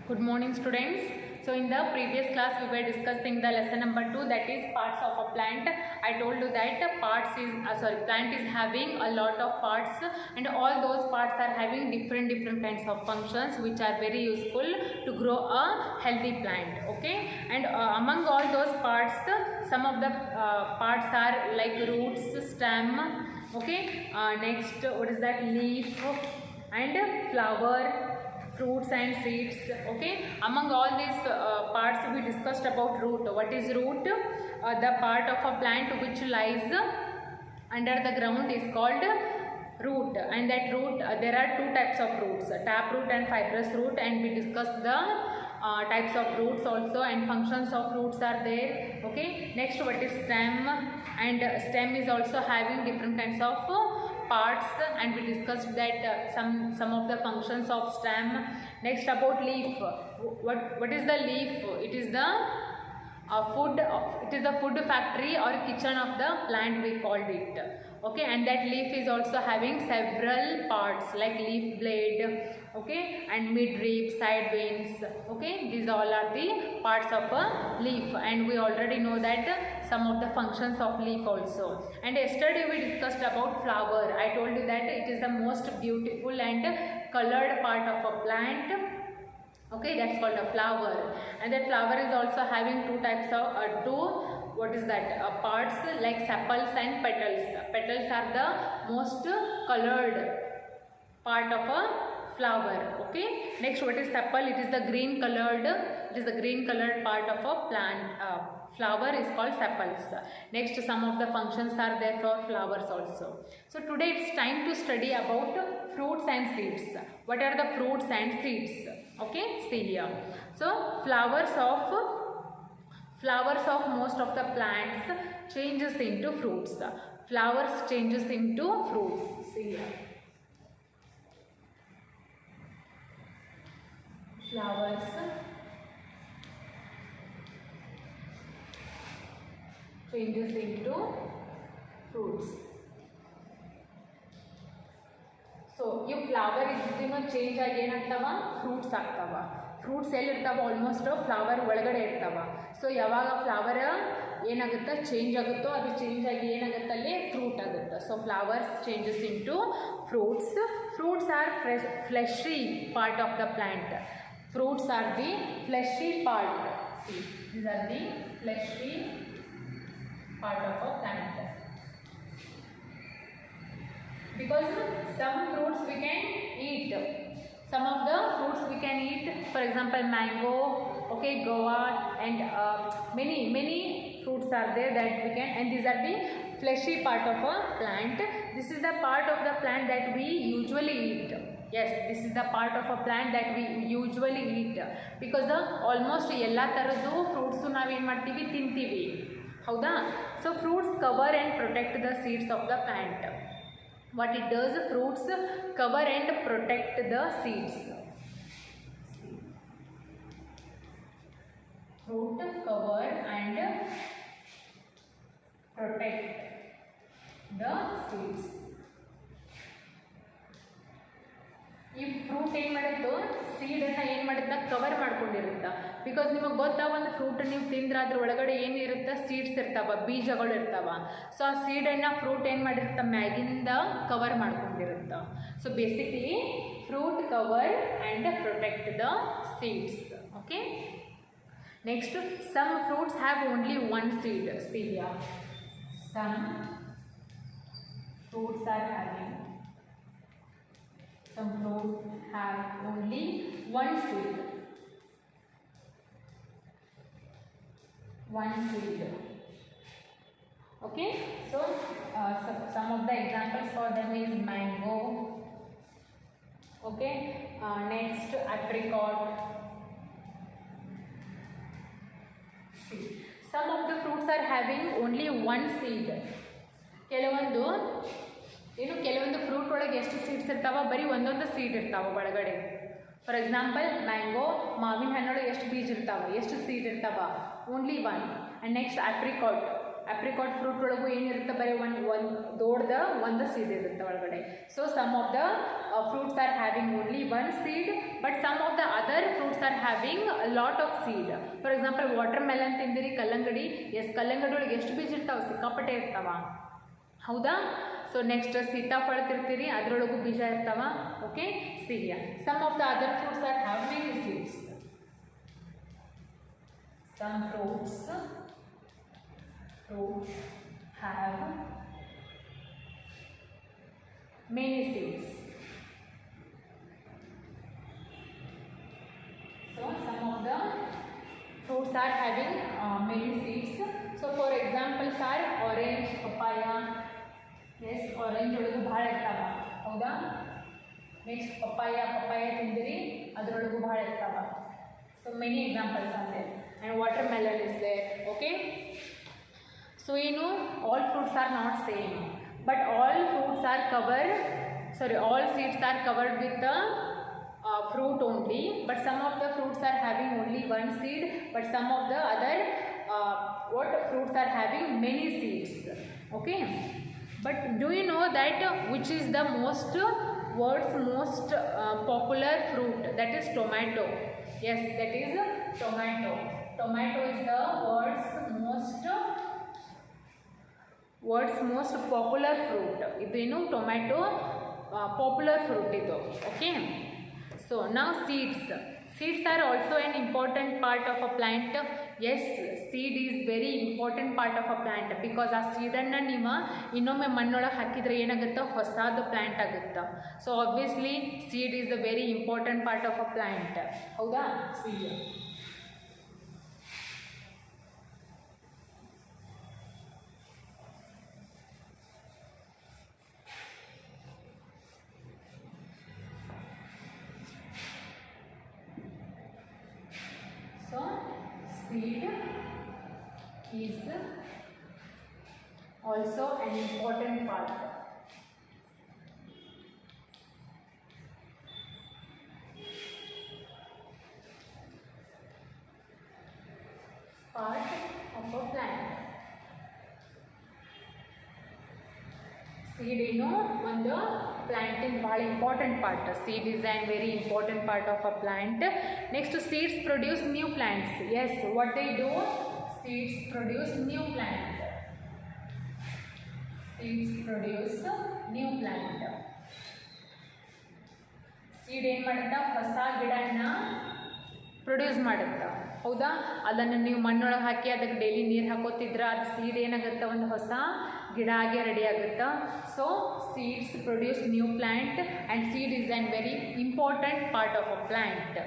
Good morning, students. So in the previous class we were discussing the lesson number 2, that is parts of a plant. I told you that plant is having a lot of parts, and all those parts are having different kinds of functions which are very useful to grow a healthy plant. Okay, and among all those parts, some of the parts are like roots, stem. Okay, next what is that, leaf and flower, fruits and seeds. Okay, among all these parts we discussed about root. What is root? The part of a plant which lies under the ground is called root, and that root, there are two types of roots, tap root and fibrous root, and we discussed the types of roots also, and functions of roots are there. Okay, next what is stem? And stem is also having different kinds of parts, and we discussed that some of the functions of stem. Next about leaf. What is the leaf? It is the food factory or kitchen of the plant, we called it. Okay, and that leaf is also having several parts like leaf blade, okay, and midrib, side veins. Okay, these all are the parts of a leaf, and we already know that some of the functions of leaf also. And yesterday we discussed about flower. I told you that it is the most beautiful and colored part of a plant. Okay, that's called a flower, and that flower is also having two types of parts like sepals and petals. Petals are the most colored part of a flower. Okay, next what is sepal? It is the green colored part of a plant. Flower is called sepals. Next, some of the functions are there for flowers also. So today it's time to study about fruits and seeds. What are the fruits and seeds? Okay, see here. So flowers of most of the plants changes into fruits. Flowers changes into fruits. See here. Flowers changes into fruits. So if flower is change ಆಗಿ ಏನಾಗ್ತಾವ, fruits ಆಗ್ತಾವ. Fruits ಎಲ್ಲಿರ್ತಾವ? Almost flower ಒಳಗಡೆ ಇರ್ತಾವ. So ಯಾವಾಗ flower ಏನಾಗುತ್ತೆ, change ಆಗುತ್ತೋ, ಅದು change ಆಗಿ ಏನಾಗುತ್ತೆ, ಅಲ್ಲಿ ಫ್ರೂಟ್ ಆಗುತ್ತೆ. So flowers changes into fruits. Fruits are fleshy part of the plant. Fruits are the fleshy part. See, these are the fleshy part of a plant. Because some fruits we can eat. Some of the fruits we can eat. For example, mango, okay, guava, and many fruits are there that we can. And these are the fleshy part of a plant. This is the part of the plant that we usually eat. Yes, this is the part of a plant that we usually eat, because almost ಎಲ್ಲ ಥರದ್ದು fruits ನಾವೇನು ಮಾಡ್ತೀವಿ, ತಿಂತೀವಿ, ಹೌದಾ? So fruits cover and protect the seeds of the plant. What it does? Fruits cover and protect the seeds. Fruit cover and protect the seeds. ಈ fruit ಏನು ಮಾಡುತ್ತೋ, ಸೀಡನ್ನು ಏನು ಮಾಡುತ್ತಾ, ಕವರ್ ಮಾಡ್ಕೊಂಡಿರುತ್ತಾ. ಬಿಕಾಸ್ ನಿಮಗೆ ಗೊತ್ತಾ, ಒಂದು ಫ್ರೂಟ್ ನೀವು ತಿಂದ್ರೆ ಅದ್ರ ಒಳಗಡೆ ಏನಿರುತ್ತೆ, ಸೀಡ್ಸ್ ಇರ್ತಾವ, ಬೀಜಗಳು ಇರ್ತಾವ. ಸೊ ಆ ಸೀಡನ್ನು ಫ್ರೂಟ್ ಏನು ಮಾಡಿರುತ್ತೆ, ಮ್ಯಾಗಿನಿಂದ ಕವರ್ ಮಾಡ್ಕೊಂಡಿರುತ್ತೆ. So basically fruit cover and protect the seeds. Okay, next some fruits have only one seed. See here, some fruits are having, some fruits have only one seed. One seed. Okay, so some of the examples for them is mango. Okay, next apricot. See, some of the fruits are having only one seed. ಕೆಲವೊಂದು fruit ಒಳಗೆ ಎಷ್ಟು seeds ಇರ್ತಾವ, ಬರೀ ಒಂದೊಂದು seed ಇರ್ತಾವೆ ಒಳಗಡೆ. For example mango, ಮಾವಿನ ಹಣ್ಣೊಳಗೆ ಎಷ್ಟು ಬೀಜ ಇರ್ತಾವೆ, ಎಷ್ಟು ಸೀಡ್ ಇರ್ತಾವ, only one. And next apricot fruit ಒಳಗೂ ಏನಿರುತ್ತೆ, ಬರೀ ಒಂದು ಸೀಡ್ ಇರುತ್ತೆ ಒಳಗಡೆ. So some of the fruits are having only one seed, but some of the other fruits are having a lot of seed. For example, watermelon ತಿಂದಿರಿ, ಕಲ್ಲಂಗಡಿ. S, ಕಲ್ಲಂಗಡಿ ಒಳಗೆ ಎಷ್ಟು ಬೀಜ ಇರ್ತಾವೆ? ಸಿಕ್ಕಾಪಟ್ಟೆ ಇರ್ತಾವ, ಹೌದಾ? ಸೊ ನೆಕ್ಸ್ಟ್ ಸೀತಾಫಳ ತಿರ್ತೀರಿ, ಅದರೊಳಗೂ ಬೀಜ ಇರ್ತಾವ. Okay, see here some of the other fruits are have many seeds. Some fruits have many seeds. So some of the fruits are having many seeds. So for examples are orange, papaya. Yes, orange ಒಳಗೂ ಭಾಳ ಇರ್ತಾವ, ಹೌದಾ? Next papaya ತಿಂದಿರಿ, ಅದರೊಳಗೂ ಭಾಳ ಇರ್ತಾವ. So many examples are there. And watermelon is there. Okay, so you know all fruits are not same, but all fruits are all seeds are covered with the fruit only, but some of the fruits are having only one seed, but some of the other fruits are having many seeds. Okay, but do you know that which is the world's most popular fruit? That is tomato. Yes, that is tomato. Tomato is the world's most popular fruit. Idenu tomato popular fruit idu. Okay, so now seeds are also an important part of a plant. Yes, seed is very important part of a plant because ಆ ಸೀಡನ್ನು ನೀವು ಇನ್ನೊಮ್ಮೆ ಮಣ್ಣೊಳಗೆ ಹಾಕಿದರೆ ಏನಾಗುತ್ತೆ? ಹೊಸದು plant ಆಗುತ್ತೆ. So obviously seed is the very important part of a plant, ಹೌದಾ? Seed. Seed is also an important part. Of a plant. Seed ಒಂದು planting ಭಾಳ important part. Seed is an very important part of a plant. Next seeds produce new plants. Yes, what they do? Seeds produce new plant. Seeds produce new plant. Seed ಏನು ಮಾಡುತ್ತಾ? ಹೊಸ ಗಿಡನ produce ಮಾಡುತ್ತಾ, ಹೌದಾ? ಅದನ್ನು ನೀವು ಮಣ್ಣೊಳಗೆ ಹಾಕಿ ಅದಕ್ಕೆ ಡೈಲಿ ನೀರು ಹಾಕೋತಿದ್ರೆ ಅದು ಸೀಡ್ ಏನಾಗುತ್ತೆ? ಒಂದು ಹೊಸ ಗಿಡ ಆಗಿ ರೆಡಿ ಆಗುತ್ತಾ. So seeds produce new plant and seed is an very important part of a plant.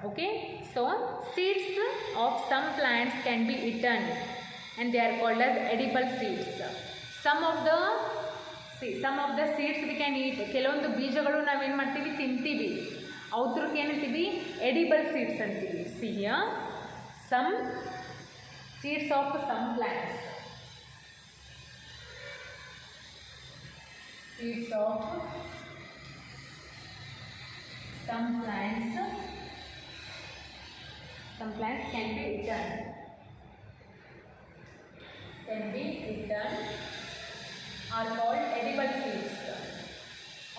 Okay, so seeds of some plants can be eaten and they are called as edible seeds. Some of the seeds we can eat. ಕೆಲವೊಂದು ಬೀಜಗಳು ನಾವೇನು ಮಾಡ್ತೀವಿ? ತಿಂತೀವಿ. ಅವ್ರಕ್ಕೆ ಏನಂತೀವಿ? Edible seeds ಅಂತೀವಿ. See here some seeds of some plants. Seeds of some plants can be eaten. Are called edible seeds.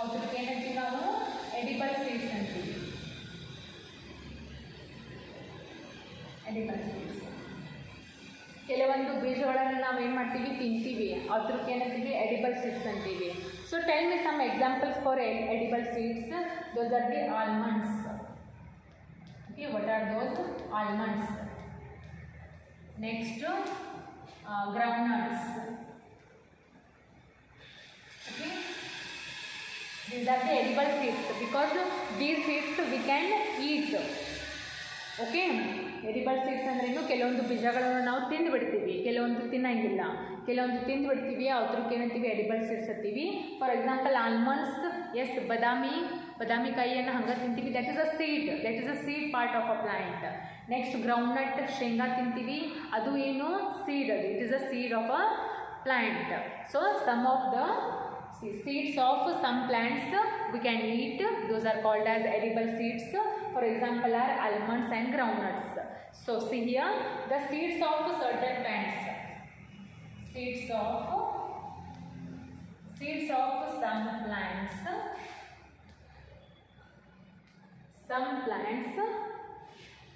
ಅದಕ್ಕೆ ಏನಂತೀವಿ ನಾವು? ಎಡಿಬಲ್ ಸೀಡ್ಸ್ ಅಂತೀವಿ. Edible seeds. ಕೆಲವೊಂದು ಬೀಜಗಳನ್ನು ನಾವು ಏನು ಮಾಡ್ತೀವಿ? ತಿಂತೀವಿ. ಅದಕ್ಕೆ ಏನಂತೀವಿ? ಎಡಿಬಲ್ ಸೀಡ್ಸ್ ಅಂತೀವಿ. So tell me some examples for edible seeds. Those are the almonds. Okay, what are those? Almonds. Next groundnuts. Okay, these are the edible seeds because these seeds we can eat. Okay, edible seeds ಅಂದ್ರೇನು? ಕೆಲವೊಂದು ಬೀಜಗಳನ್ನು ನಾವು ತಿಂದು ಬಿಡ್ತೀವಿ, ಕೆಲವೊಂದು ತಿನ್ನಂಗಿಲ್ಲ. ಕೆಲವೊಂದು ತಿಂದು ಬಿಡ್ತೀವಿ, ಅದ್ರಕ್ಕೆ ಏನಂತೀವಿ? ಎಡಿಬಲ್ ಸೀಡ್ಸ್ ಅಂತೀವಿ. For example almonds. ಎಸ್, ಬಾದಾಮಿ ಕಾಯಿಯನ್ನು ಹಂಗೆ ತಿಂತೀವಿ. That is a seed part of a plant. Next groundnut, ಶೇಂಗಾ ತಿಂತೀವಿ. ಅದು ಏನು? ಸೀಡ್. ಅದು it is a seed of a plant. So some of the seeds of some plants we can eat. Those are called as edible seeds. For example are almonds and groundnuts. So see here the seeds of certain plants. Seeds of some plants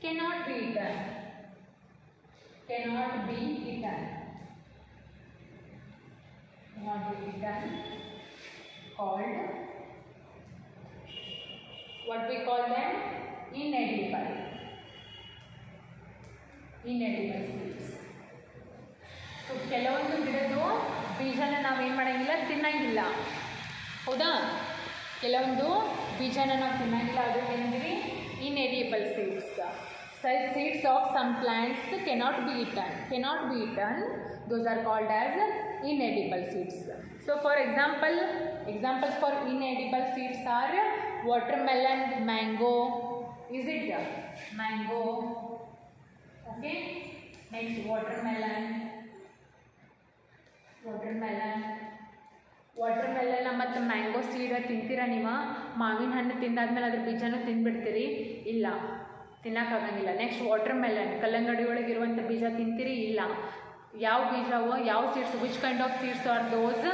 cannot be eaten, cannot be eaten, cannot be eaten, called, what we call them, inedible, inedible seeds. So ಕೆಲವೊಂದು ಗಿಡದ್ದು ಬೀಜನ ನಾವೇನು ಮಾಡೋಂಗಿಲ್ಲ, ತಿನ್ನಂಗಿಲ್ಲ, ಹೌದಾ? ಕೆಲವೊಂದು ಬೀಜನ ನಾವು ತಿನ್ನಂಗಿಲ್ಲ, ಅದಕ್ಕೆ ಏನಂತೀವಿ, inedible seeds. Such seeds of some plants cannot be eaten, those are called as inedible seeds. So for example, examples for inedible seeds are watermelon, mango, is it mango? Okay, next watermelon ಮತ್ತು mango seed ತಿಂತೀರಾ ನೀವು? ಮಾವಿನ ಹಣ್ಣು ತಿಂದಾದ್ಮೇಲೆ ಅದ್ರ ಬೀಜನೂ ತಿಂದ್ಬಿಡ್ತೀರಿ? ಇಲ್ಲ, ತಿನ್ನೋಕ್ಕಾಗಂಗಿಲ್ಲ. Next watermelon, ಕಲ್ಲಂಗಡಿ ಒಳಗಿರುವಂಥ ಬೀಜ ತಿಂತೀರಿ? ಇಲ್ಲ. ಯಾವ ಬೀಜವೋ, ಯಾವ seeds, which kind of seeds are those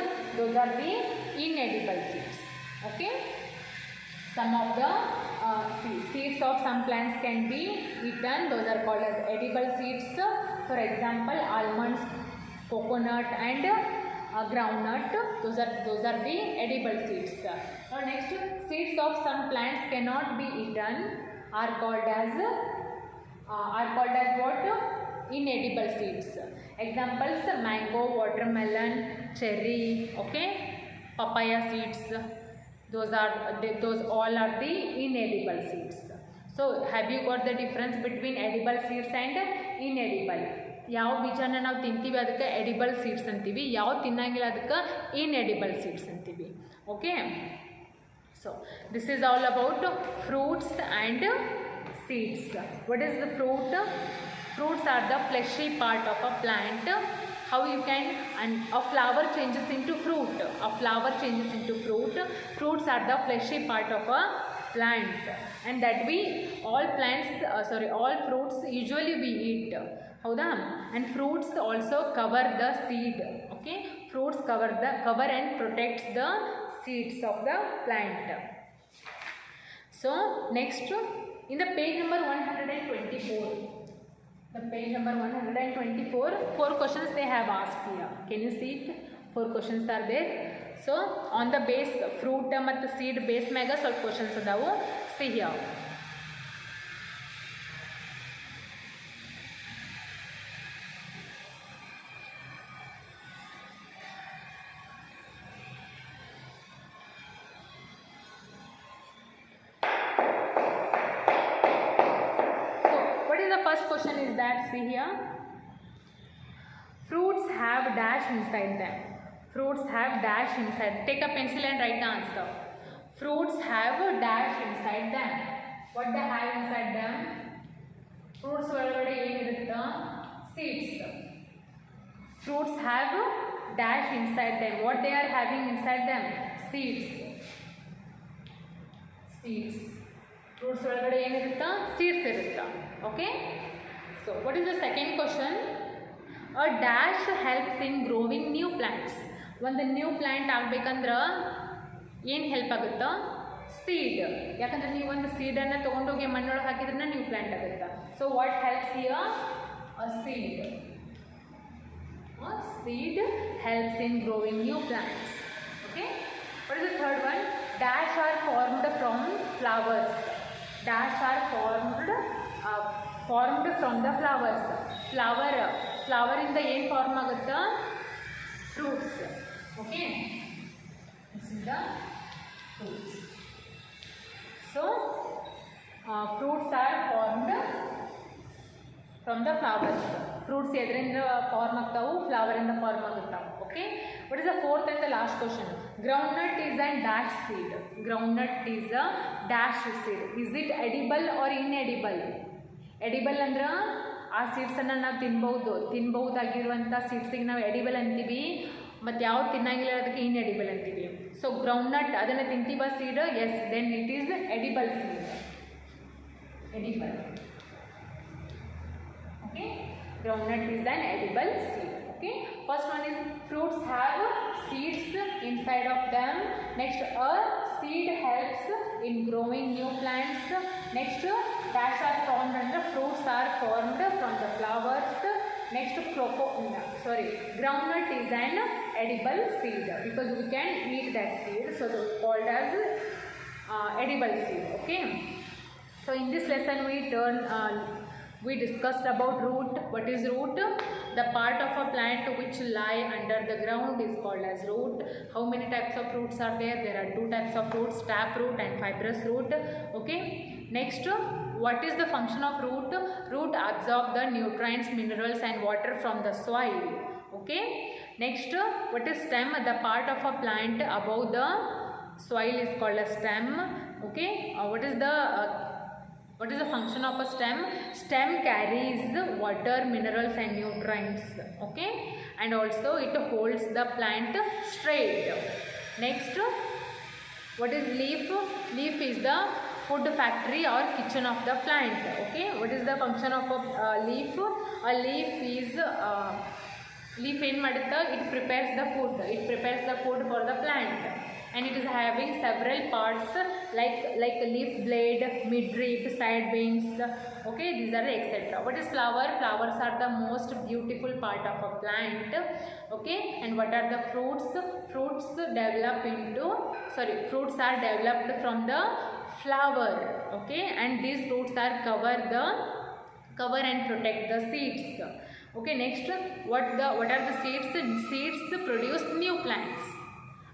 are the inedible seeds. Okay, some of the seeds of some plants can be eaten, those are called as edible seeds. For example, almonds, coconut and groundnut, those are the edible seeds. Now next, seeds of some plants cannot be eaten are called as what? Inedible seeds. Examples: mango, watermelon, cherry, okay, papaya seeds, those all are the inedible seeds. So have you got the difference between edible seeds and inedible? ಯಾವ ಬೀಜನ ನಾವು ತಿಂತೀವಿ ಅದಕ್ಕೆ edible seeds ಅಂತೀವಿ, ಯಾವ ತಿನ್ನಂಗಿಲ್ಲ ಅದಕ್ಕೆ ಇನ್ಎಡಿಬಲ್ seeds ಅಂತೀವಿ. Okay, so this is all about fruits and seeds. What is the fruit? Fruits are the fleshy part of a plant. How you can, and a flower changes into fruit. A flower changes into fruit. Fruits are the fleshy part of a plant, and that we all fruits usually we eat. ಹೌದಾ? and fruits also cover the seed. Okay, fruits cover and protects the seeds of the plant. So next, in the page number 124, the page number 124, 4 questions they have asked here. Can you see it? 4 questions are there. So on the base fruit ಮತ್ತು seed base ಮ್ಯಾಗ ಸ್ವಲ್ಪ questions ಅದಾವು. See here. First question is that, see here, fruits have dash inside them. Fruits have dash inside. Take a pencil and write the answer. Fruits have a dash inside them. What they have inside them? Fruits ಒಳಗಡೆ ಏನಿರುತ್ತೆ? Seeds. Fruits have a dash inside them. What they are having inside them? Seeds. Seeds. Fruits ಒಳಗಡೆ ಏನಿರುತ್ತೆ? Seeds ಇರುತ್ತೆ. Okay, so what is the second question? A dash helps in growing new plants. ಒಂದು new plant ಆಗಬೇಕಂದ್ರೆ ಏನು help ಆಗುತ್ತಾ? Seed. ಯಾಕಂದ್ರೆ ನೀವು ಒಂದು ಸೀಡನ್ನು ತೊಗೊಂಡೋಗಿ ಮಣ್ಣೊಳಗೆ ಹಾಕಿದ್ರೆ ನ್ಯೂ ಪ್ಲ್ಯಾಂಟ್ ಆಗುತ್ತೆ. So what helps here? A seed. Seed helps in growing new plants. Okay, what is the third one? Dash are formed from flowers. Dash are formed from the flowers. Flower ಇಂದ ಏನು form ಆಗುತ್ತಾ? Fruits. Okay, this is the fruits. So fruits are formed from the flowers. Fruits ಎದರಿಂದ form ಆಗ್ತಾವು? Flower ಇಂದ form ಆಗುತ್ತಾವು. Okay, what is the fourth and the last question? Groundnut is a dash seed. Groundnut is a dash seed. Is it edible or inedible? Edible ಅಂದ್ರೆ ಆ ಸೀಡ್ಸನ್ನು ನಾವು ತಿನ್ಬಹುದಾಗಿರುವಂಥ ಸೀಡ್ಸಿಗೆ ನಾವು edible ಅಂತೀವಿ, ಮತ್ತು ಯಾವ್ದು ತಿನ್ನಂಗಿಲ್ಲ ಅದಕ್ಕೆ ಇನ್ಎಡಿಬಲ್ ಅಂತೀವಿ. ಸೊ ಗ್ರೌಂಡ್ನಟ್ ಅದನ್ನು ತಿಂತೀವ seed? Yes, then it is edible seed. Edible. Okay, groundnut is an edible seed. Okay, first one is fruits have seeds inside of them. Next, a seed helps in growing new plants. Next, dash are formed and the fruits are formed from the flowers. Next, groundnut is an edible seed because we can eat that seed, so it's called as edible seed. Okay. So in this lesson we discussed about root. What is root? The part of a plant which lie under the ground is called as root. How many types of roots are there? There are 2 types of roots, tap root and fibrous root. Okay. Next, what is the function of root? Root absorb the nutrients, minerals and water from the soil. Okay. Next, what is stem? The part of a plant above the soil is called a stem. Okay. What is the function of a stem? Stem carries water, minerals and nutrients. Okay. And also it holds the plant straight. Next, what is leaf? Leaf is the food factory or kitchen of the plant. Okay. What is the function of a leaf? A leaf is leaf in madutta, it prepares the food. It prepares the food for the plant. And it is having several parts like leaf blade, midrib, side wings. Okay, these are etc. What is flower? Flowers are the most beautiful part of a plant. Okay, and what are the fruits? Fruits are developed from the flower. Okay, and these fruits are cover and protect the seeds. Okay, next, what are the seeds? Seeds produce new plants.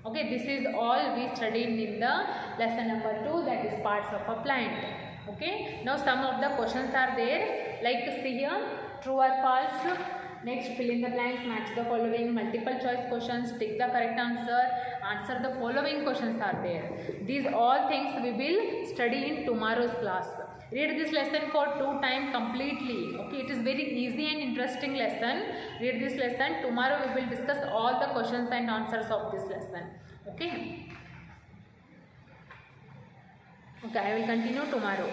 Okay, this is all we studied in the lesson number 2, that is parts of a plant. Okay, now some of the questions are there, like see here, true or false. Next, fill in the blanks, match the following, multiple choice questions, tick the correct answer the following questions are there. These all things we will study in tomorrow's class. Read this lesson for 2 times completely. Okay, it is very easy and interesting lesson. Read this lesson. Tomorrow we will discuss all the questions and answers of this lesson. Okay. Okay, I will continue tomorrow.